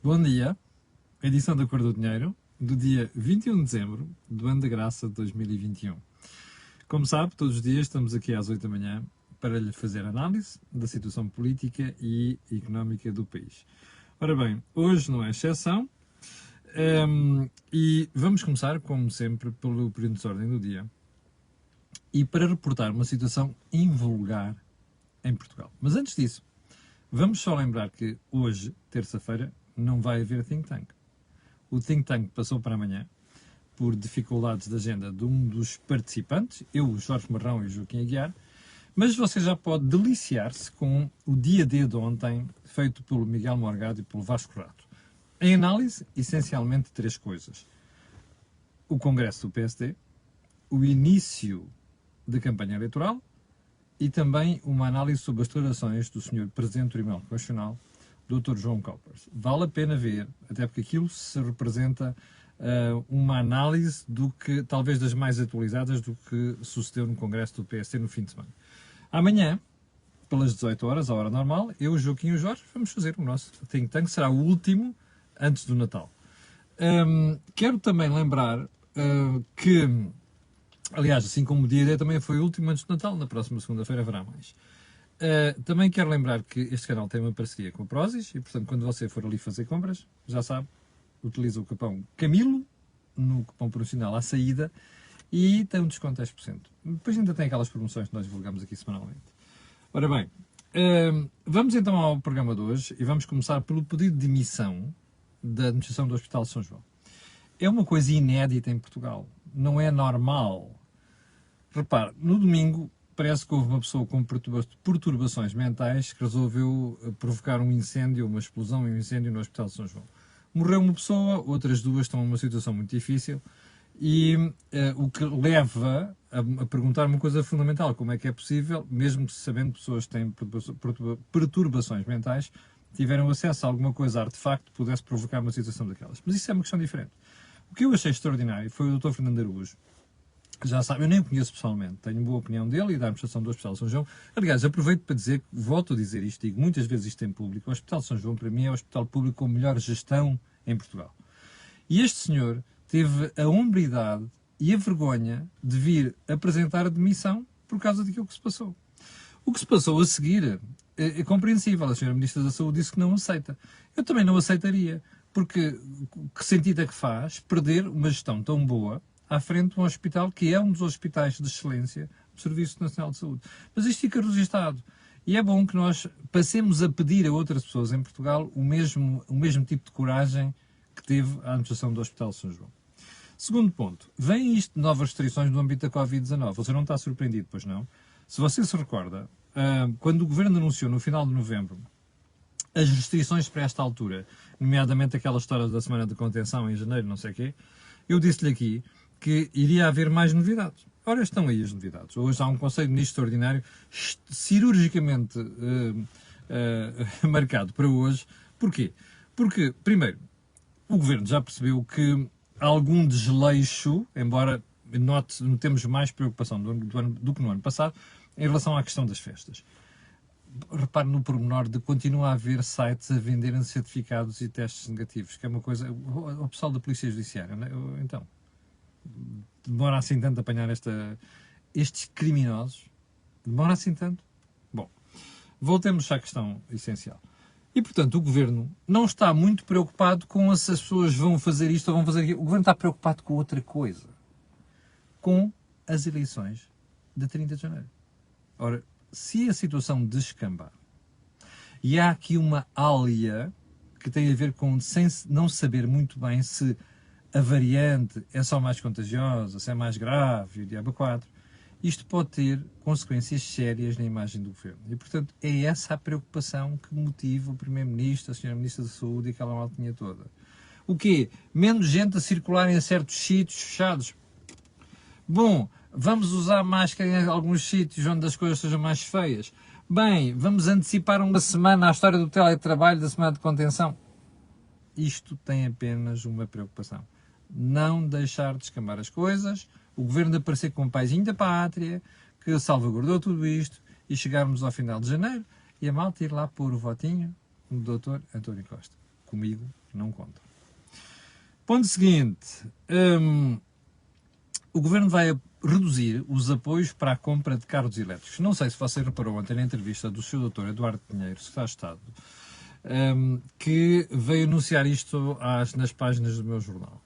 Bom dia, edição da Cor do Dinheiro, do dia 21 de dezembro do ano da graça de 2021. Como sabe, todos os dias estamos aqui às 8 da manhã para lhe fazer análise da situação política e económica do país. Ora bem, hoje não é exceção e vamos começar, como sempre, pelo período de desordem do dia e para reportar uma situação invulgar em Portugal. Mas antes disso, vamos só lembrar que hoje, terça-feira, não vai haver think tank. O think tank passou para amanhã por dificuldades de agenda de um dos participantes, eu, o Jorge Marrão e o Joaquim Aguiar, mas você já pode deliciar-se com o dia D de ontem, feito pelo Miguel Morgado e pelo Vasco Rato. Em análise, essencialmente, três coisas. O Congresso do PSD, o início da campanha eleitoral e também uma análise sobre as declarações do Sr. Presidente do Tribunal Constitucional, Dr. João Coppers. Vale a pena ver, até porque aquilo se representa uma análise do que, talvez das mais atualizadas do que sucedeu no Congresso do PSD no fim de semana. Amanhã, pelas 18 horas, a hora normal, eu, o Joaquim e o Jorge vamos fazer o nosso think tank, será o último antes do Natal. Quero também lembrar que, aliás, assim como o dia D também foi o último antes do Natal, na próxima segunda-feira haverá mais. Também quero lembrar que este canal tem uma parceria com a Prozis e, portanto, quando você for ali fazer compras, já sabe, utiliza o cupom Camilo no cupom promocional à saída e tem um desconto de 10%. Depois ainda tem aquelas promoções que nós divulgamos aqui semanalmente. Ora bem, vamos então ao programa de hoje e vamos começar pelo pedido de demissão da administração do Hospital de São João. É uma coisa inédita em Portugal. Não é normal. Repare, no domingo parece que houve uma pessoa com perturbações mentais que resolveu provocar um incêndio, uma explosão e um incêndio no Hospital de São João. Morreu uma pessoa, outras duas estão numa situação muito difícil e o que leva a perguntar uma coisa fundamental, como é que é possível, mesmo sabendo que pessoas que têm perturbações mentais, tiveram acesso a alguma coisa, artefacto, que pudesse provocar uma situação daquelas. Mas isso é uma questão diferente. O que eu achei extraordinário foi o Dr. Fernando Araújo. Já sabe, eu nem o conheço pessoalmente, tenho uma boa opinião dele e da administração do Hospital de São João. Aliás, aproveito para dizer, volto a dizer isto, digo muitas vezes isto em público, o Hospital de São João, para mim, é o hospital público com melhor gestão em Portugal. E este senhor teve a hombridade e a vergonha de vir apresentar a demissão por causa daquilo que se passou. O que se passou a seguir é compreensível. A senhora Ministra da Saúde disse que não aceita. Eu também não aceitaria, porque que sentido é que faz perder uma gestão tão boa à frente de um hospital que é um dos hospitais de excelência do Serviço Nacional de Saúde. Mas isto fica registado. E é bom que nós passemos a pedir a outras pessoas em Portugal o mesmo tipo de coragem que teve a administração do Hospital de São João. Segundo ponto, vem isto de novas restrições no âmbito da Covid-19. Você não está surpreendido, pois não? Se você se recorda, quando o Governo anunciou no final de novembro as restrições para esta altura, nomeadamente aquela história da semana de contenção em janeiro, não sei o quê, eu disse-lhe aqui que iria haver mais novidades. Ora, estão aí as novidades. Hoje há um Conselho de Ministros extraordinário cirurgicamente marcado para hoje. Porquê? Porque, primeiro, o Governo já percebeu que há algum desleixo, embora notemos mais preocupação do que no ano passado, em relação à questão das festas. Repare no pormenor de continuar a haver sites a venderem certificados e testes negativos, que é uma coisa... O pessoal da Polícia Judiciária, não é? Então, demora assim tanto a apanhar estes criminosos? Demora assim tanto? Bom, voltemos à questão essencial. E, portanto, o Governo não está muito preocupado com se as pessoas vão fazer isto ou vão fazer aquilo. O Governo está preocupado com outra coisa. Com as eleições de 30 de janeiro. Ora, se a situação descambar, e há aqui uma ália que tem a ver com não saber muito bem se a variante é só mais contagiosa, se é mais grave, e o diabo 4, isto pode ter consequências sérias na imagem do Governo. E, portanto, é essa a preocupação que motiva o Primeiro-Ministro, a Sra. Ministra da Saúde e aquela maltinha toda. O quê? Menos gente a circular em certos sítios fechados. Bom, vamos usar máscara em alguns sítios onde as coisas sejam mais feias. Bem, vamos antecipar uma semana a história do teletrabalho, da semana de contenção. Isto tem apenas uma preocupação. Não deixar descambar as coisas, o Governo aparecer com um paizinho da pátria, que salvaguardou tudo isto, e chegarmos ao final de janeiro, e a malta ir lá pôr o votinho do Dr. António Costa. comigo não contam. Ponto seguinte, o Governo vai reduzir os apoios para a compra de carros elétricos. Não sei se você reparou ontem na entrevista do Sr. Dr. Eduardo Pinheiro, Secretário de Estado, que veio anunciar isto nas páginas do meu jornal.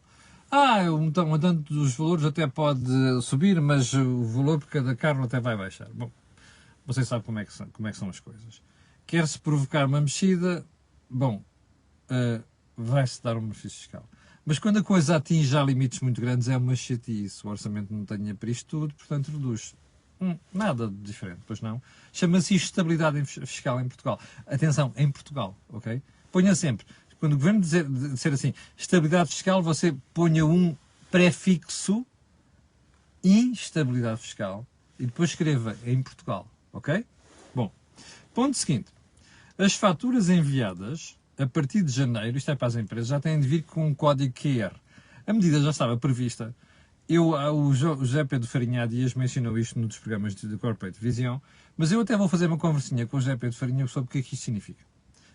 Um tanto dos valores até pode subir, mas o valor por cada carro até vai baixar. Bom, você sabe como é que são as coisas. Quer-se provocar uma mexida, bom, vai-se dar um benefício fiscal. Mas quando a coisa atinge já limites muito grandes, é uma chatice. O orçamento não tem dinheiro para isto tudo, portanto reduz. Nada de diferente, pois não. Chama-se estabilidade fiscal em Portugal. Atenção, em Portugal, ok? Ponha sempre, quando o Governo dizer assim, estabilidade fiscal, você ponha um prefixo, instabilidade fiscal, e depois escreva em Portugal, ok? Bom, ponto seguinte. As faturas enviadas a partir de janeiro, isto é para as empresas, já têm de vir com um código QR. A medida já estava prevista. O José Pedro Farinha há dias mencionou isto num dos programas de Corporate Vision, mas eu até vou fazer uma conversinha com o José Pedro Farinha sobre o que é que isto significa.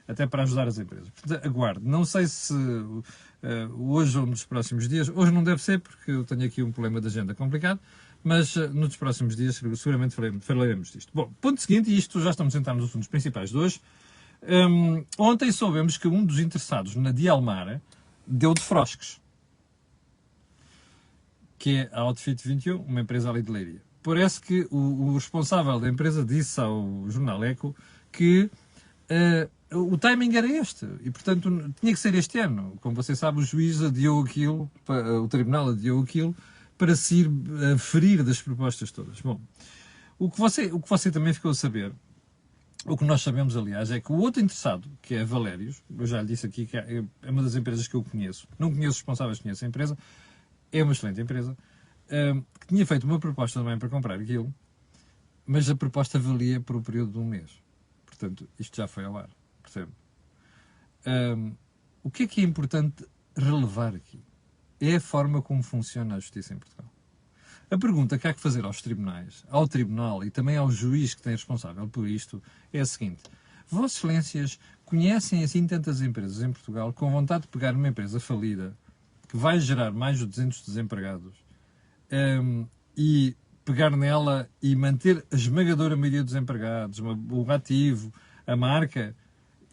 Até para ajudar as empresas. Portanto, aguarde. Não sei se hoje ou nos próximos dias, hoje não deve ser porque eu tenho aqui um problema de agenda complicado, mas nos próximos dias seguramente falaremos disto. Bom, ponto seguinte, e isto já estamos a entrar nos assuntos principais de hoje. Ontem soubemos que um dos interessados na Dialmar deu de frosques, que é a Outfit 21, uma empresa ali de Leiria. Parece que o responsável da empresa disse ao jornal Eco que o timing era este, e portanto tinha que ser este ano. Como você sabe, o juiz adiou aquilo, o tribunal adiou aquilo, para se ir ferir das propostas todas. Bom, o que você também ficou a saber, o que nós sabemos, aliás, é que o outro interessado, que é a Valérios, eu já lhe disse aqui que é uma das empresas que eu conheço, não conheço os responsáveis, conheço a empresa, é uma excelente empresa, que tinha feito uma proposta também para comprar aquilo, mas a proposta valia por um período de um mês. Portanto, isto já foi ao ar, percebe? O que é importante relevar aqui? É a forma como funciona a justiça em Portugal. A pergunta que há que fazer aos tribunais, ao tribunal e também ao juiz que tem responsável por isto é a seguinte: Vossas Excelências conhecem assim tantas empresas em Portugal com vontade de pegar uma empresa falida que vai gerar mais de 200 desempregados e pegar nela e manter a esmagadora maioria dos empregados, o ativo, a marca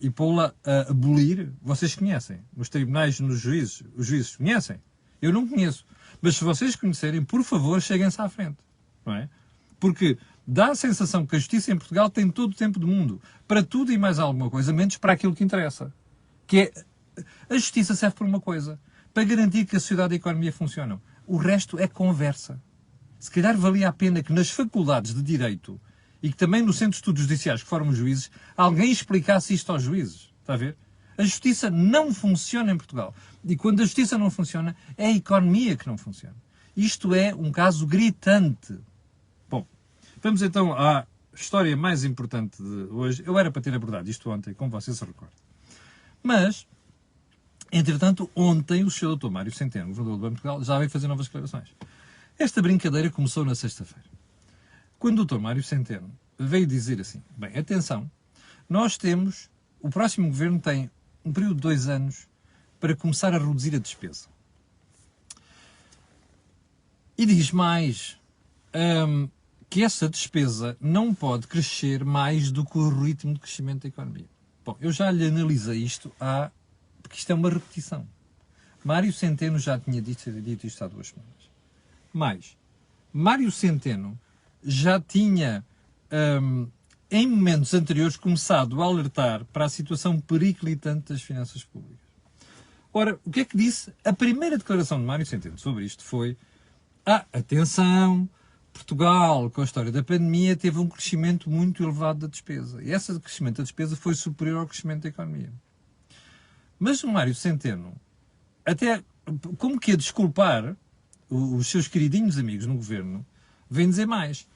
e pô-la a abolir? Vocês conhecem? Os tribunais, os juízes conhecem? Eu não conheço. Mas se vocês conhecerem, por favor, cheguem-se à frente. Não é? Porque dá a sensação que a justiça em Portugal tem todo o tempo do mundo. Para tudo e mais alguma coisa, menos para aquilo que interessa. Que é, a justiça serve para uma coisa. Para garantir que a sociedade e a economia funcionam. O resto é conversa. Se calhar valia a pena que nas faculdades de Direito e que também no Centro de Estudos Judiciais que formam juízes, alguém explicasse isto aos juízes. Está a ver? A justiça não funciona em Portugal. E quando a justiça não funciona, é a economia que não funciona. Isto é um caso gritante. Bom, vamos então à história mais importante de hoje. Eu era para ter abordado isto ontem, como vocês se recordam. Mas, entretanto, ontem o Sr. Dr. Mário Centeno, governador do Banco de Portugal, já veio fazer novas declarações. Esta brincadeira começou na sexta-feira. Quando o Dr. Mário Centeno veio dizer assim: bem, atenção, nós temos, o próximo governo tem um período de 2 anos para começar a reduzir a despesa. E diz mais que essa despesa não pode crescer mais do que o ritmo de crescimento da economia. Bom, eu já lhe analisei isto porque isto é uma repetição. Mário Centeno já tinha dito isto há 2 semanas. Mas Mário Centeno já tinha, em momentos anteriores, começado a alertar para a situação periclitante das finanças públicas. Ora, o que é que disse? A primeira declaração de Mário Centeno sobre isto foi: atenção, Portugal, com a história da pandemia, teve um crescimento muito elevado da despesa. E esse crescimento da despesa foi superior ao crescimento da economia. Mas o Mário Centeno, até como que a desculpar os seus queridinhos amigos no governo, vem dizer mais.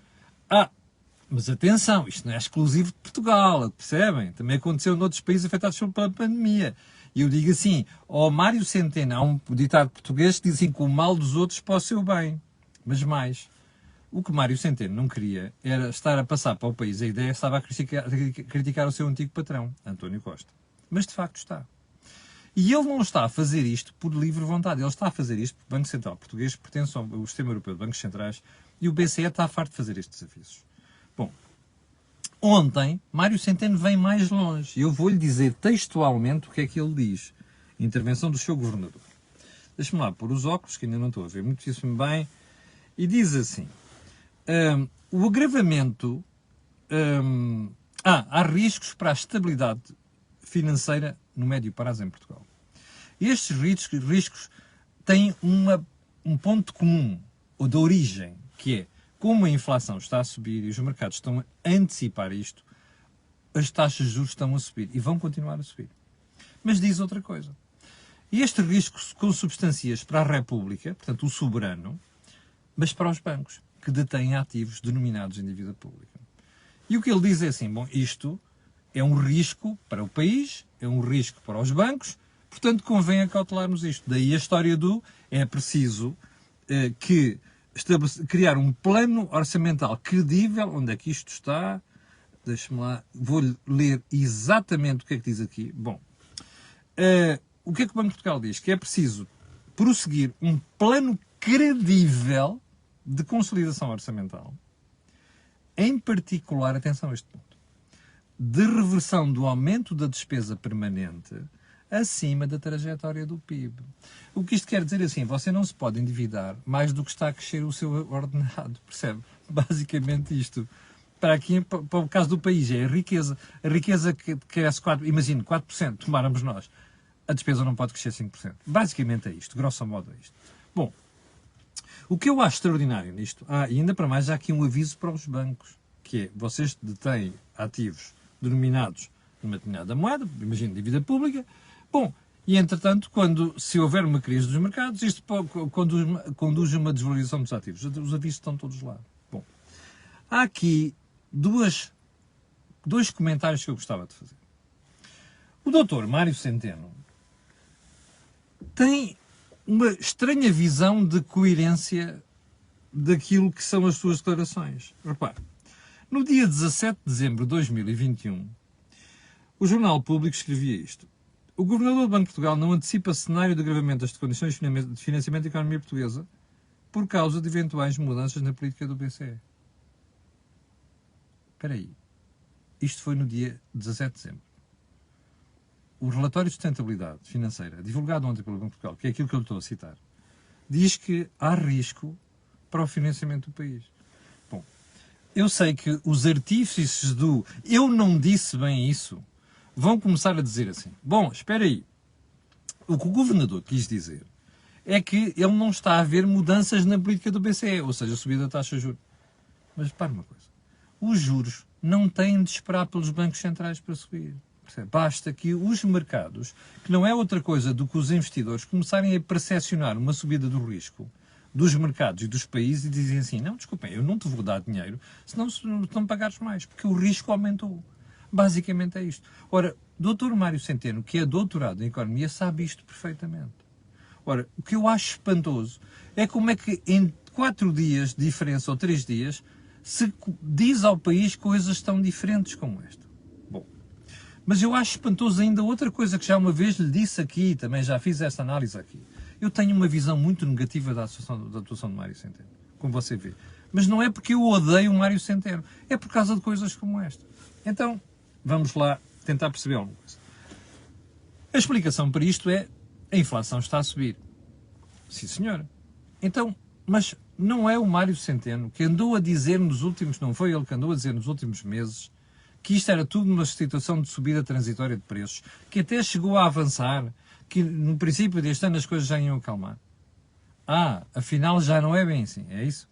Mas atenção, isto não é exclusivo de Portugal, percebem? Também aconteceu noutros países afetados pela pandemia. E eu digo assim, Mário Centeno, há um ditado português que diz assim, que o mal dos outros para o seu bem. Mas mais, o que Mário Centeno não queria era estar a passar para o país a ideia, estava a criticar o seu antigo patrão, António Costa. Mas de facto está. E ele não está a fazer isto por livre vontade, ele está a fazer isto porque o Banco Central Português pertence ao Sistema Europeu de Bancos Centrais e o BCE está farto de fazer estes avisos. Bom, ontem, Mário Centeno vem mais longe. E eu vou-lhe dizer textualmente o que é que ele diz. Intervenção do seu governador. Deixa-me lá pôr os óculos, que ainda não estou a ver muitíssimo bem. E diz assim, o agravamento... há riscos para a estabilidade financeira no médio prazo em Portugal. Estes riscos têm um ponto comum, ou de origem, que é, como a inflação está a subir e os mercados estão a antecipar isto, as taxas de juros estão a subir e vão continuar a subir. Mas diz outra coisa. Este risco consubstancia-se para a República, portanto o soberano, mas para os bancos, que detêm ativos denominados em dívida pública. E o que ele diz é assim, bom, isto é um risco para o país, é um risco para os bancos, portanto convém acautelarmos isto. Daí a história do é preciso criar um plano orçamental credível. Onde é que isto está? Deixa-me lá, vou-lhe ler exatamente o que é que diz aqui. Bom, o que é que o Banco de Portugal diz? Que é preciso prosseguir um plano credível de consolidação orçamental, em particular, atenção a este ponto, de reversão do aumento da despesa permanente acima da trajetória do PIB. O que isto quer dizer assim, você não se pode endividar mais do que está a crescer o seu ordenado, percebe? Basicamente isto. Para o caso do país, é a riqueza. A riqueza que cresce 4%, tomáramos nós, a despesa não pode crescer 5%. Basicamente é isto, grosso modo é isto. Bom, o que eu acho extraordinário nisto, e ainda para mais, há aqui um aviso para os bancos, que é, vocês detêm ativos denominados numa determinada moeda, imagino, dívida pública, bom, e entretanto, se houver uma crise dos mercados, isto conduz a uma desvalorização dos ativos. Os avisos estão todos lá. Bom, há aqui dois comentários que eu gostava de fazer. O doutor Mário Centeno tem uma estranha visão de coerência daquilo que são as suas declarações. Repare, no dia 17 de dezembro de 2021, o Jornal Público escrevia isto. O Governador do Banco de Portugal não antecipa cenário de agravamento das condições de financiamento da economia portuguesa por causa de eventuais mudanças na política do BCE. Espera aí. Isto foi no dia 17 de dezembro. O relatório de sustentabilidade financeira, divulgado ontem pelo Banco de Portugal, que é aquilo que eu lhe estou a citar, diz que há risco para o financiamento do país. Bom, eu sei que os artífices do eu não disse bem isso vão começar a dizer assim, bom, espera aí, o que o governador quis dizer é que ele não está a ver mudanças na política do BCE, ou seja, a subida da taxa de juros. Mas repare uma coisa, os juros não têm de esperar pelos bancos centrais para subir. Basta que os mercados, que não é outra coisa do que os investidores, começarem a percepcionar uma subida do risco dos mercados e dos países e dizem assim, não, desculpem, eu não te vou dar dinheiro se não pagares mais, porque o risco aumentou. Basicamente é isto. Ora, Dr. Mário Centeno, que é doutorado em Economia, sabe isto perfeitamente. Ora, o que eu acho espantoso é como é que em 4 dias de diferença, ou 3 dias, se diz ao país coisas tão diferentes como esta. Bom, mas eu acho espantoso ainda outra coisa que já uma vez lhe disse aqui, também já fiz essa análise aqui. Eu tenho uma visão muito negativa da atuação de Mário Centeno, como você vê. Mas não é porque eu odeio o Mário Centeno, é por causa de coisas como esta. Então, vamos lá tentar perceber alguma coisa. A explicação para isto é a inflação está a subir. Sim, senhora. Então, mas não é o Mário Centeno que andou a dizer não foi ele que andou a dizer nos últimos meses que isto era tudo uma situação de subida transitória de preços, que até chegou a avançar, que no princípio deste ano as coisas já iam acalmar. Afinal já não é bem assim, é isso?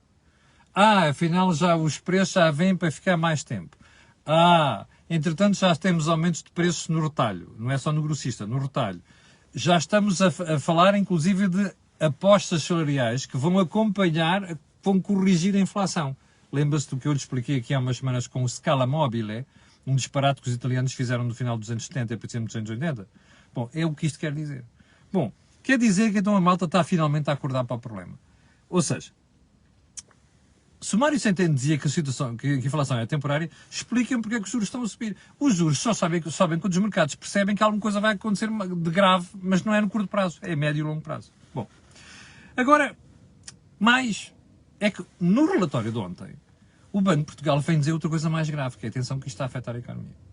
Afinal já os preços já vêm para ficar mais tempo. Entretanto já temos aumentos de preços no retalho, não é só no grossista, no retalho. Já estamos a falar inclusive de apostas salariais que vão acompanhar, vão corrigir a inflação. Lembra-se do que eu lhe expliquei aqui há umas semanas com o Scala Mobile, um disparate que os italianos fizeram no final dos anos 70 e princípio dos anos 80? Bom, é o que isto quer dizer. Bom, quer dizer que então a malta está finalmente a acordar para o problema. Ou seja, se o Mário Centeno dizia que a inflação é temporária, expliquem porque é que os juros estão a subir. Os juros só sabem quando os mercados percebem que alguma coisa vai acontecer de grave, mas não é no curto prazo, é médio e longo prazo. Bom, agora, mais é que no relatório de ontem, o Banco de Portugal vem dizer outra coisa mais grave, que é atenção que isto está a afetar a economia.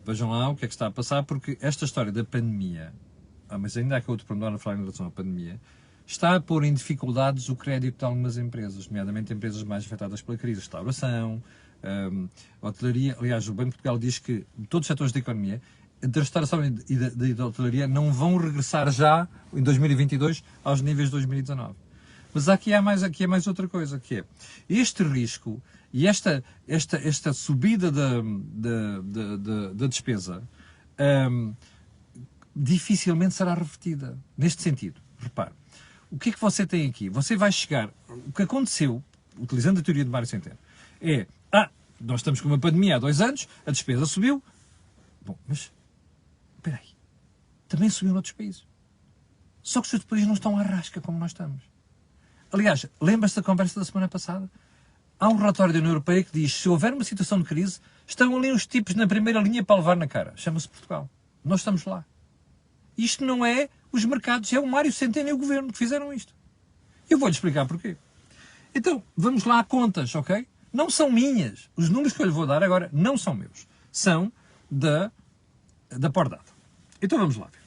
Vejam lá o que é que está a passar, porque esta história da pandemia, mas ainda há que outro pormenor a falar em relação à pandemia, está a pôr em dificuldades o crédito de algumas empresas, nomeadamente empresas mais afetadas pela crise, restauração, hotelaria. Aliás, o Banco de Portugal diz que todos os setores da economia, da restauração e da hotelaria, não vão regressar já, em 2022, aos níveis de 2019. Mas aqui há mais outra coisa, que é este risco e esta subida da despesa dificilmente será revertida. Neste sentido, repare, o que é que você tem aqui? Você vai chegar... O que aconteceu, utilizando a teoria de Mário Centeno, é... nós estamos com uma pandemia há 2 anos, a despesa subiu. Bom, mas... Espera aí. Também subiu noutros países. Só que os outros países não estão à rasca como nós estamos. Aliás, lembra-se da conversa da semana passada? Há um relatório da União Europeia que diz que se houver uma situação de crise, estão ali uns tipos na primeira linha para levar na cara. Chama-se Portugal. Nós estamos lá. Isto não é os mercados, é o Mário Centeno e o Governo que fizeram isto. Eu vou-lhe explicar porquê. Então, vamos lá a contas, ok? Não são minhas. Os números que eu lhe vou dar agora não são meus. São da Pordata. Então vamos lá ver.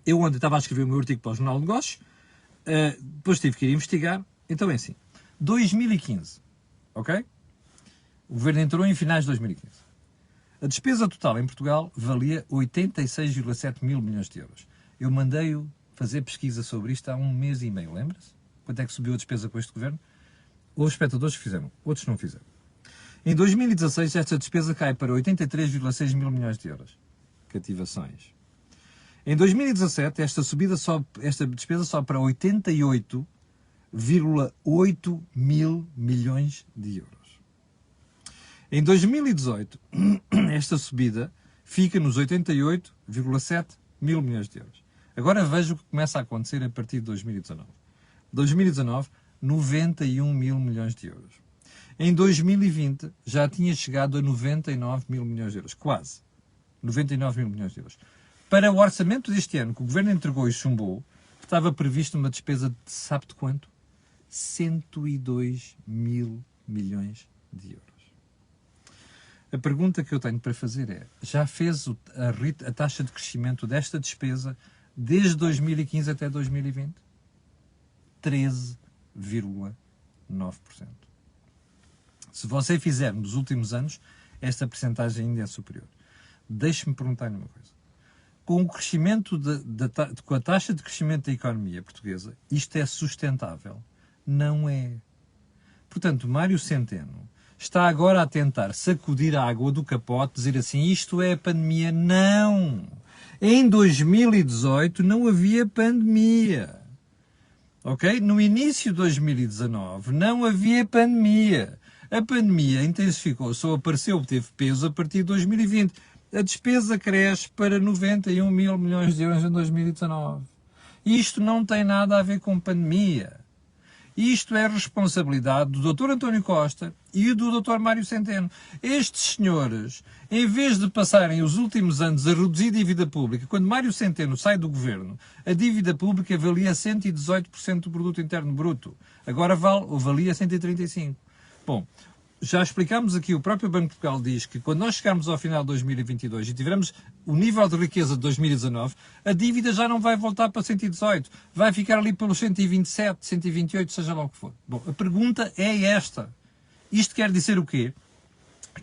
Eu ontem estava a escrever o meu artigo para o Jornal de Negócios, depois tive que ir investigar. Então é assim, 2015, ok? O Governo entrou em finais de 2015. A despesa total em Portugal valia 86,7 mil milhões de euros. Eu mandei-o fazer pesquisa sobre isto há 1 mês e meio, lembra-se? Quanto é que subiu a despesa com este Governo? Houve espectadores que fizeram, outros não fizeram. Em 2016, esta despesa cai para 83,6 mil milhões de euros. Cativações. Em 2017, esta despesa sobe para 88,8 mil milhões de euros. Em 2018, esta subida fica nos 88,7 mil milhões de euros. Agora veja o que começa a acontecer a partir de 2019. 2019, 91 mil milhões de euros. Em 2020, já tinha chegado a 99 mil milhões de euros. Quase. 99 mil milhões de euros. Para o orçamento deste ano, que o Governo entregou e chumbou, estava previsto uma despesa de, sabe de quanto? 102 mil milhões de euros. A pergunta que eu tenho para fazer é, já fez a taxa de crescimento desta despesa desde 2015 até 2020? 13,9%. Se você fizer nos últimos anos, esta percentagem ainda é superior. Deixe-me perguntar-lhe uma coisa. Com o crescimento com a taxa de crescimento da economia portuguesa, isto é sustentável? Não é. Portanto, Mário Centeno está agora a tentar sacudir a água do capote, dizer assim, isto é a pandemia. Não! Em 2018 não havia pandemia. Ok? No início de 2019 não havia pandemia. A pandemia intensificou, só apareceu, teve peso a partir de 2020. A despesa cresce para 91 mil milhões de euros em 2019. Isto não tem nada a ver com pandemia. Isto é responsabilidade do Dr. António Costa e do Dr. Mário Centeno. Estes senhores, em vez de passarem os últimos anos a reduzir a dívida pública, quando Mário Centeno sai do governo, a dívida pública valia 118% do produto interno bruto. Agora valia 135%. Bom, já explicámos aqui, o próprio Banco de Portugal diz que quando nós chegarmos ao final de 2022 e tivermos o nível de riqueza de 2019, a dívida já não vai voltar para 118, vai ficar ali pelos 127, 128, seja lá o que for. Bom, a pergunta é esta. Isto quer dizer o quê?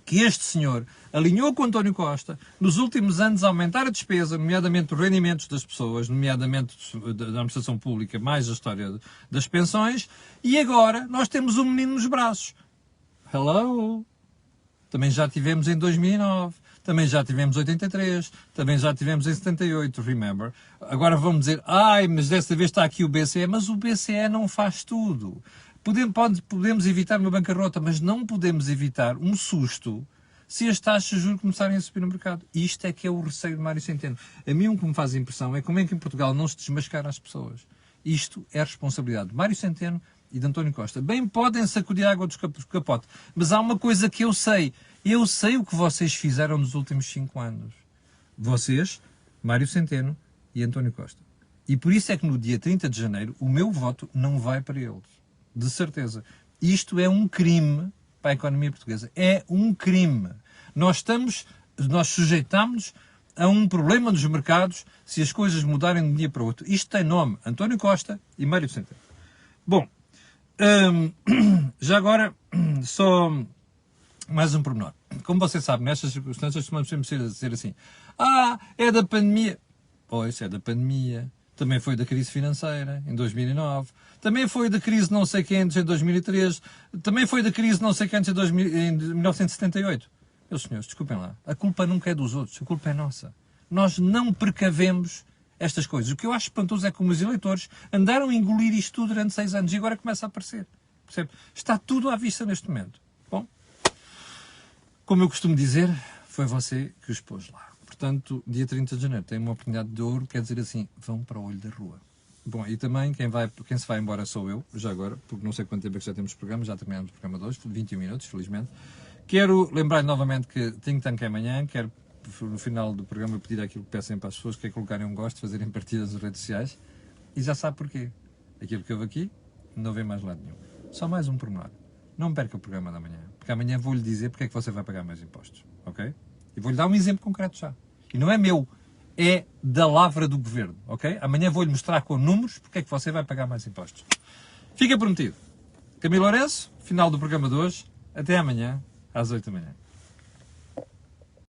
Que este senhor alinhou com António Costa, nos últimos anos a aumentar a despesa, nomeadamente os rendimentos das pessoas, nomeadamente da administração pública, mais a história das pensões, e agora nós temos um menino nos braços. Hello! Também já tivemos em 2009, também já tivemos em 83, também já tivemos em 78, remember? Agora vão dizer, mas desta vez está aqui o BCE, mas o BCE não faz tudo. Podemos evitar uma bancarrota, mas não podemos evitar um susto se as taxas de juros começarem a subir no mercado. Isto é que é o receio de Mário Centeno. A mim o que me faz impressão é como é que em Portugal não se desmascara as pessoas. Isto é responsabilidade de Mário Centeno e de António Costa, bem podem sacudir a água do capote. Mas há uma coisa que eu sei. Eu sei o que vocês fizeram nos últimos 5 anos. Vocês, Mário Centeno e António Costa. E por isso é que no dia 30 de janeiro o meu voto não vai para eles. De certeza. Isto é um crime para a economia portuguesa. É um crime. Nós sujeitamos-nos a um problema nos mercados se as coisas mudarem de um dia para o outro. Isto tem nome. António Costa e Mário Centeno. Bom, já agora, só mais um pormenor. Como você sabe, nestas circunstâncias costumamos sempre dizer assim: é da pandemia. Pois, é da pandemia. Também foi da crise financeira, em 2009. Também foi da crise não sei quantos em 2003. Também foi da crise não sei quantos em 1978. Meus senhores, desculpem lá. A culpa nunca é dos outros, a culpa é nossa. Nós não precavemos estas coisas. O que eu acho espantoso é como os eleitores andaram a engolir isto tudo durante 6 anos e agora começa a aparecer. Percebe? Está tudo à vista neste momento. Bom, como eu costumo dizer, foi você que os pôs lá. Portanto, dia 30 de janeiro tem uma oportunidade de ouro, quer dizer assim, vão para o olho da rua. Bom, e também quem se vai embora sou eu, já agora, porque não sei quanto tempo é que já temos programa, já terminamos o programa de hoje, 21 minutos, felizmente. Quero lembrar novamente que Think Tank é amanhã, quero no final do programa pedir aquilo que peçam para as pessoas, que é colocarem um gosto, fazerem partidas nas redes sociais, e já sabe porquê. Aquilo que houve aqui, não vem mais lado nenhum. Só mais um pormenor. Não perca o programa da manhã, porque amanhã vou-lhe dizer porque é que você vai pagar mais impostos, ok? E vou-lhe dar um exemplo concreto já. E não é meu, é da lavra do governo, ok? Amanhã vou-lhe mostrar com números porque é que você vai pagar mais impostos. Fica prometido. Camilo Lourenço, final do programa de hoje. Até amanhã, às 8 da manhã.